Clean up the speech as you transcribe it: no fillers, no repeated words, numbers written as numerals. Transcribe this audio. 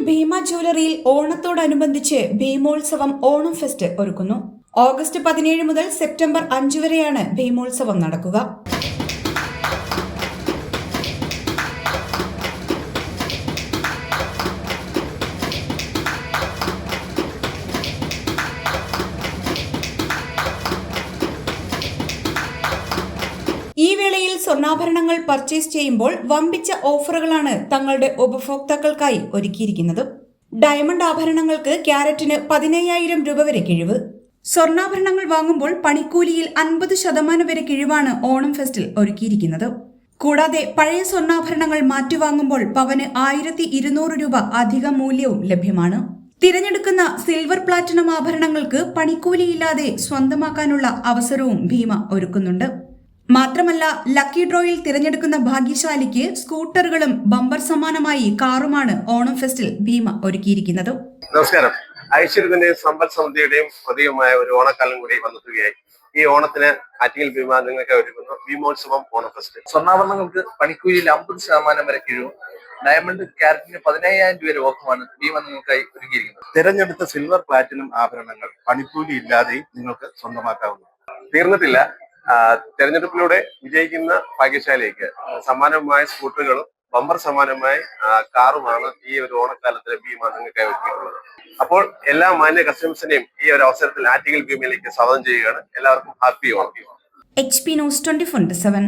ഭീമ ജ്വല്ലറിയിൽ ഓണത്തോടനുബന്ധിച്ച് ഭീമോത്സവം ഓണം ഫെസ്റ്റ് ഒരുക്കുന്നു. ഓഗസ്റ്റ് 17 മുതൽ സെപ്റ്റംബർ 5 വരെയാണ് ഭീമോത്സവം നടക്കുക. ഈ വേളയിൽ സ്വർണ്ണാഭരണങ്ങൾ പർച്ചേസ് ചെയ്യുമ്പോൾ വമ്പിച്ച ഓഫറുകളാണ് തങ്ങളുടെ ഉപഭോക്താക്കൾക്കായി ഒരുക്കിയിരിക്കുന്നത്. ഡയമണ്ട് ആഭരണങ്ങൾക്ക് ക്യാരറ്റിന് 15,000 രൂപ വരെ കിഴിവ്. സ്വർണ്ണാഭരണങ്ങൾ വാങ്ങുമ്പോൾ പണിക്കൂലിയിൽ 50% വരെ കിഴിവാണ് ഓണം ഫെസ്റ്റിൽ ഒരുക്കിയിരിക്കുന്നത്. കൂടാതെ പഴയ സ്വർണ്ണാഭരണങ്ങൾ മാറ്റിവാങ്ങുമ്പോൾ പവന് 1,200 രൂപ അധിക മൂല്യവും ലഭ്യമാണ്. തിരഞ്ഞെടുക്കുന്ന സിൽവർ പ്ലാറ്റിനം ആഭരണങ്ങൾക്ക് പണിക്കൂലിയില്ലാതെ സ്വന്തമാക്കാനുള്ള അവസരവും ഭീമ ഒരുക്കുന്നുണ്ട്. മാത്രമല്ല, ലക്കി ഡ്രോയിൽ തിരഞ്ഞെടുക്കുന്ന ഭാഗ്യശാലിക്ക് സ്കൂട്ടറുകളും ബമ്പർ സമ്മാനമായി കാറുമാണ് ഓണം ഫെസ്റ്റിൽ ഭീമ ഒരുക്കിയിരിക്കുന്നത്. നമസ്കാരം. ഐശ്വര്യത്തിന്റെയും സമ്പൽ സമൃദ്ധിയുടെയും പ്രതീകമായ ഒരു ഓണക്കാലം കൂടി വന്നെത്തുകയായി. ഈ ഓണത്തിന് ആറ്റിങ്ങൽ ഭീമ നിങ്ങൾക്ക് ഒരുക്കുന്നു ഭീമോത്സവം ഓണം ഫെസ്റ്റ്. സ്വർണ്ണാഭരണങ്ങൾക്ക് പണിക്കൂലിയിൽ 50% വരെ കിഴിവും ഡയമണ്ട് ക്യാരറ്റിന് 15,000 രൂപ ഓഫറുമാണ് ഭീമ നിങ്ങൾക്കായി ഒരുക്കിയിരിക്കുന്നത്. തിരഞ്ഞെടുത്ത സിൽവർ പ്ലാറ്റിനം ആഭരണങ്ങൾ പണിക്കൂലി ഇല്ലാതെയും നിങ്ങൾക്ക് സ്വന്തമാക്കാവുന്നു. തീർന്നിട്ടില്ല. തെരഞ്ഞെടുപ്പിലൂടെ വിജയിക്കുന്ന ഭാഗ്യശാലിക്ക് സമ്മാനമായ സ്കൂട്ടറുകളും ബമ്പർ സമ്മാനമായി കാറുമാണ് ഈ ഒരു ഓണക്കാലത്തിലെ ഭീമ നിങ്ങൾക്കായി ഒരുക്കിയിട്ടുള്ളത്. അപ്പോൾ എല്ലാ മാന്യ കസ്റ്റമേഴ്സിനെയും ഈ ഒരു അവസരത്തിൽ ആറ്റിങ്ങൽ ഭീമയിലേക്ക് സ്വാഗതം ചെയ്യുകയാണ്. എല്ലാവർക്കും ഹാപ്പി ഓണം. HP News 24/7